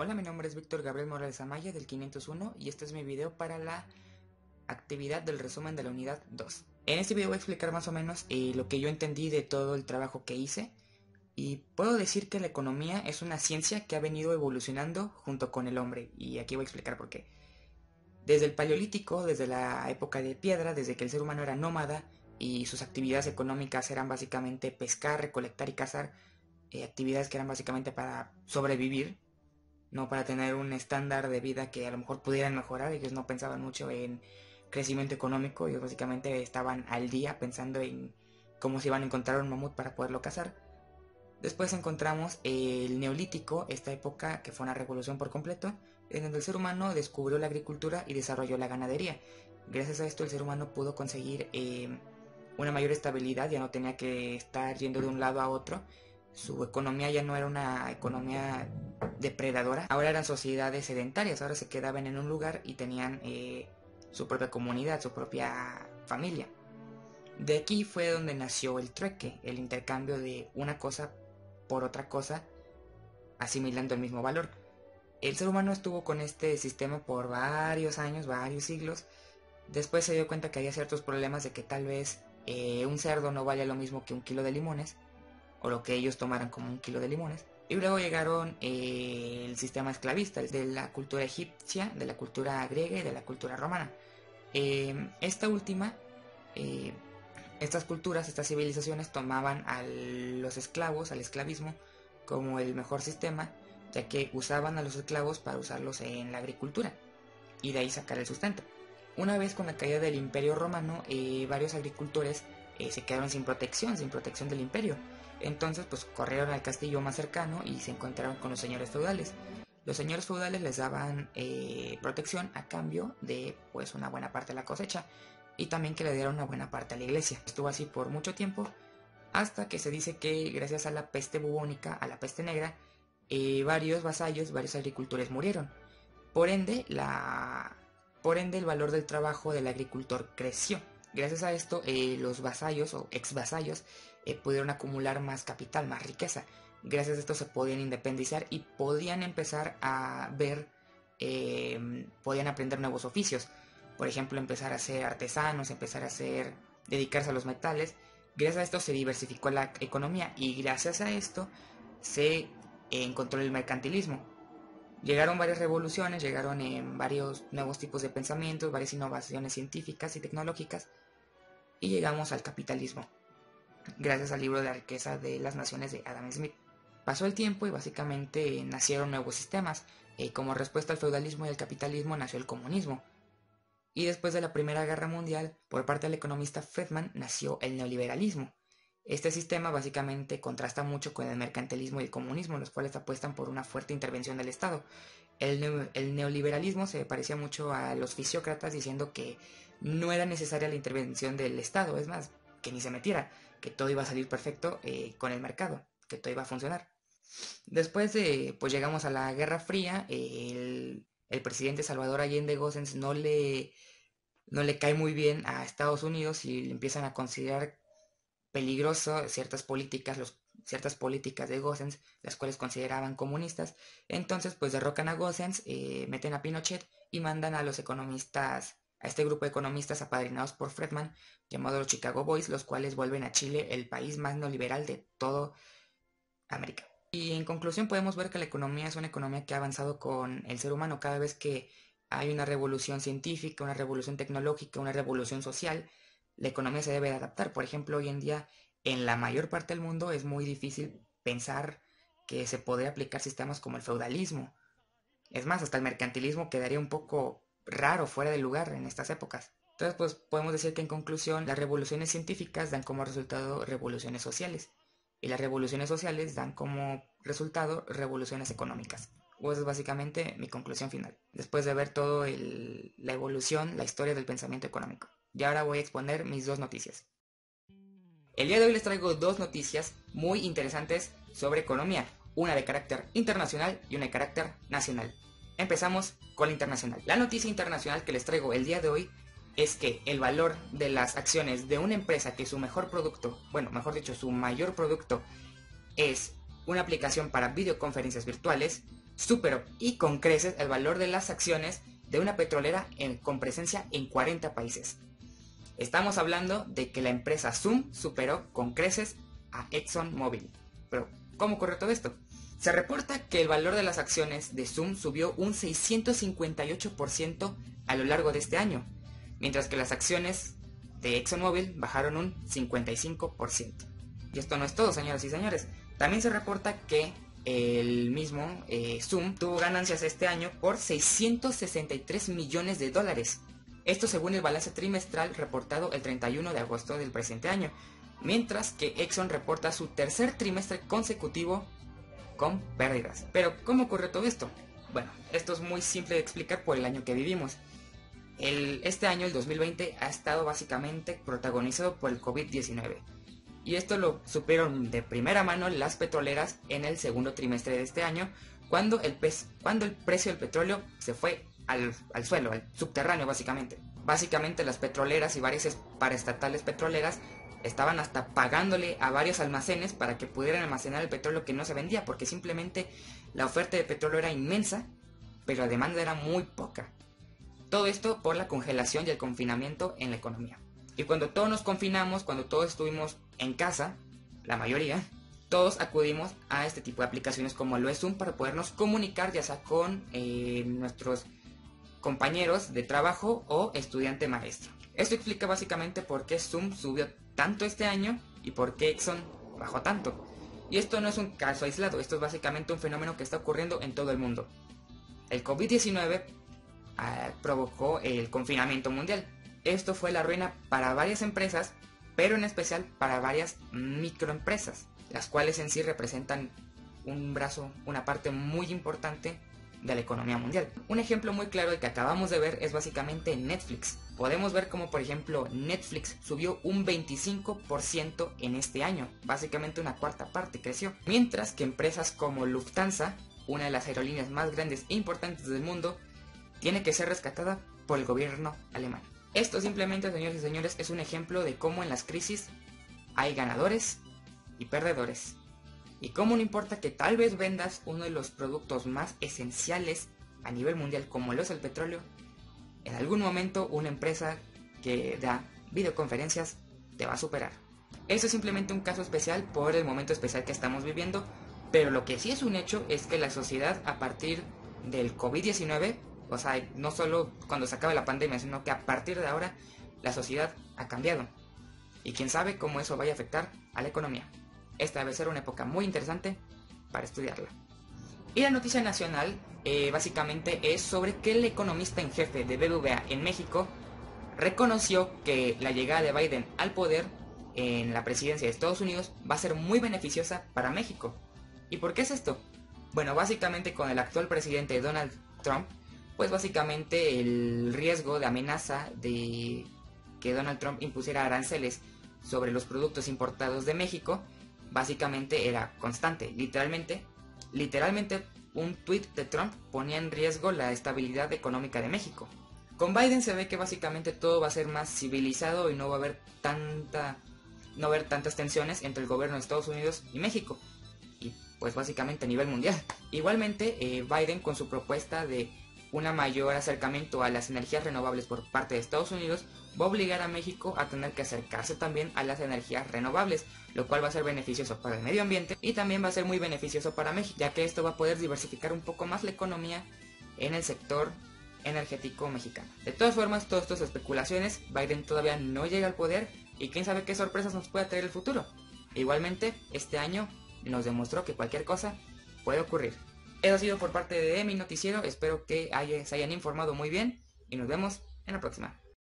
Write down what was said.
Hola, mi nombre es Víctor Gabriel Morales Amaya del 501 y este es mi video para la actividad del resumen de la unidad 2. En este video voy a explicar más o menos lo que yo entendí de todo el trabajo que hice y puedo decir que la economía es una ciencia que ha venido evolucionando junto con el hombre y aquí voy a explicar por qué. Desde el Paleolítico, desde la época de piedra, desde que el ser humano era nómada y sus actividades económicas eran básicamente pescar, recolectar y cazar, actividades que eran básicamente para sobrevivir, no para tener un estándar de vida que a lo mejor pudieran mejorar. Ellos no pensaban mucho en crecimiento económico, ellos básicamente estaban al día pensando en cómo se iban a encontrar un mamut para poderlo cazar. Después encontramos el Neolítico, esta época que fue una revolución por completo, en donde el ser humano descubrió la agricultura y desarrolló la ganadería. Gracias a esto el ser humano pudo conseguir una mayor estabilidad, ya no tenía que estar yendo de un lado a otro. Su economía ya no era una economía depredadora, ahora eran sociedades sedentarias, ahora se quedaban en un lugar y tenían su propia comunidad, su propia familia. De aquí fue donde nació el trueque, el intercambio de una cosa por otra cosa, asimilando el mismo valor. El ser humano estuvo con este sistema por varios años, varios siglos. Después se dio cuenta que había ciertos problemas de que tal vez un cerdo no valía lo mismo que un kilo de limones, o lo que ellos tomaran como un kilo de limones. Y luego llegaron el sistema esclavista de la cultura egipcia, de la cultura griega y de la cultura romana. Esta última, eh, estas culturas, estas civilizaciones tomaban a los esclavos, al esclavismo, como el mejor sistema, ya que usaban a los esclavos para usarlos en la agricultura y de ahí sacar el sustento. Una vez con la caída del Imperio Romano, varios agricultores se quedaron sin protección del imperio. Entonces pues corrieron al castillo más cercano y se encontraron con los señores feudales. Los señores feudales les daban protección a cambio de pues una buena parte de la cosecha y también que le dieron una buena parte a la iglesia. Estuvo así por mucho tiempo hasta que se dice que gracias a la peste bubónica, a la peste negra, varios vasallos, varios agricultores murieron. Por ende, el valor del trabajo del agricultor creció. Gracias a esto, los vasallos o ex vasallos pudieron acumular más capital, más riqueza. Gracias a esto se podían independizar y podían empezar a ver, podían aprender nuevos oficios. Por ejemplo, empezar a ser artesanos, dedicarse a los metales. Gracias a esto se diversificó la economía y gracias a esto se encontró el mercantilismo. Llegaron varias revoluciones, llegaron en varios nuevos tipos de pensamientos, varias innovaciones científicas y tecnológicas y llegamos al capitalismo, gracias al libro de la riqueza de las naciones de Adam Smith. Pasó el tiempo y básicamente nacieron nuevos sistemas. Como respuesta al feudalismo y al capitalismo nació el comunismo. Y después de la Primera Guerra Mundial, por parte del economista Friedman, nació el neoliberalismo. Este sistema básicamente contrasta mucho con el mercantilismo y el comunismo, los cuales apuestan por una fuerte intervención del Estado. El neoliberalismo se parecía mucho a los fisiócratas diciendo que no era necesaria la intervención del Estado, es más, que ni se metiera, que todo iba a salir perfecto con el mercado, que todo iba a funcionar. Después de, pues llegamos a la Guerra Fría, el presidente Salvador Allende Gossens no le cae muy bien a Estados Unidos y le empiezan a considerar peligroso ciertas políticas de Gossens, las cuales consideraban comunistas. Entonces pues derrocan a Gossens, meten a Pinochet y mandan a los economistas, a este grupo de economistas apadrinados por Friedman, llamado los Chicago Boys, los cuales vuelven a Chile el país más neoliberal de todo América. Y en conclusión podemos ver que la economía es una economía que ha avanzado con el ser humano. Cada vez que hay una revolución científica, una revolución tecnológica, una revolución social, la economía se debe de adaptar. Por ejemplo, hoy en día en la mayor parte del mundo es muy difícil pensar que se podría aplicar sistemas como el feudalismo. Es más, hasta el mercantilismo quedaría un poco raro, fuera de lugar en estas épocas. Entonces, pues podemos decir que en conclusión, las revoluciones científicas dan como resultado revoluciones sociales y las revoluciones sociales dan como resultado revoluciones económicas. Esa es básicamente mi conclusión final, después de ver todo la evolución, la historia del pensamiento económico. Y ahora voy a exponer mis dos noticias. El día de hoy les traigo dos noticias muy interesantes sobre economía, una de carácter internacional y una de carácter nacional. Empezamos con la internacional. La noticia internacional que les traigo el día de hoy es que el valor de las acciones de una empresa que su mejor producto, bueno, mejor dicho, su mayor producto es una aplicación para videoconferencias virtuales, superó y con creces el valor de las acciones de una petrolera con presencia en 40 países. Estamos hablando de que la empresa Zoom superó con creces a ExxonMobil. Pero, ¿cómo ocurrió todo esto? Se reporta que el valor de las acciones de Zoom subió un 658% a lo largo de este año, mientras que las acciones de ExxonMobil bajaron un 55%. Y esto no es todo, señoras y señores. También se reporta que el mismo Zoom tuvo ganancias este año por 663 millones de dólares. Esto según el balance trimestral reportado el 31 de agosto del presente año, mientras que Exxon reporta su tercer trimestre consecutivo con pérdidas. Pero, ¿cómo ocurrió todo esto? Bueno, esto es muy simple de explicar por el año que vivimos. Este año, el 2020, ha estado básicamente protagonizado por el COVID-19. Y esto lo supieron de primera mano las petroleras en el segundo trimestre de este año, cuando el precio del petróleo se fue al suelo, al subterráneo básicamente. Básicamente las petroleras y varias paraestatales petroleras estaban hasta pagándole a varios almacenes para que pudieran almacenar el petróleo que no se vendía, porque simplemente la oferta de petróleo era inmensa, pero la demanda era muy poca. Todo esto por la congelación y el confinamiento en la economía. Y cuando todos nos confinamos, cuando todos estuvimos en casa, la mayoría, todos acudimos a este tipo de aplicaciones como lo es Zoom para podernos comunicar ya sea con nuestros compañeros de trabajo o estudiante maestro. Esto explica básicamente por qué Zoom subió tanto este año y por qué Exxon bajó tanto. Y esto no es un caso aislado, esto es básicamente un fenómeno que está ocurriendo en todo el mundo. El COVID-19 provocó el confinamiento mundial. Esto fue la ruina para varias empresas, pero en especial para varias microempresas, las cuales en sí representan una parte muy importante de la economía mundial. Un ejemplo muy claro de que acabamos de ver es básicamente Netflix. Podemos ver como por ejemplo Netflix subió un 25% en este año, básicamente una cuarta parte creció, mientras que empresas como Lufthansa, una de las aerolíneas más grandes e importantes del mundo, tiene que ser rescatada por el gobierno alemán. Esto simplemente, señores y señores, es un ejemplo de cómo en las crisis hay ganadores y perdedores. Y cómo no importa que tal vez vendas uno de los productos más esenciales a nivel mundial como lo es el petróleo, en algún momento una empresa que da videoconferencias te va a superar. Eso es simplemente un caso especial por el momento especial que estamos viviendo, pero lo que sí es un hecho es que la sociedad a partir del COVID-19, o sea, no solo cuando se acabe la pandemia, sino que a partir de ahora la sociedad ha cambiado. Y quién sabe cómo eso vaya a afectar a la economía. Esta debe ser una época muy interesante para estudiarla. Y la noticia nacional básicamente es sobre que el economista en jefe de BBVA en México reconoció que la llegada de Biden al poder en la presidencia de Estados Unidos va a ser muy beneficiosa para México. ¿Y por qué es esto? Bueno, básicamente con el actual presidente Donald Trump, pues básicamente el riesgo de amenaza de que Donald Trump impusiera aranceles sobre los productos importados de México básicamente era constante. Literalmente un tweet de Trump ponía en riesgo la estabilidad económica de México. Con Biden se ve que básicamente todo va a ser más civilizado y no va a haber tantas tensiones entre el gobierno de Estados Unidos y México. Y pues básicamente a nivel mundial. Igualmente Biden con su propuesta de un mayor acercamiento a las energías renovables por parte de Estados Unidos va a obligar a México a tener que acercarse también a las energías renovables, lo cual va a ser beneficioso para el medio ambiente y también va a ser muy beneficioso para México, ya que esto va a poder diversificar un poco más la economía en el sector energético mexicano. De todas formas, todas estas especulaciones, Biden todavía no llega al poder y quién sabe qué sorpresas nos puede traer el futuro. Igualmente, este año nos demostró que cualquier cosa puede ocurrir. Eso ha sido por parte de mi noticiero, espero que se hayan informado muy bien y nos vemos en la próxima.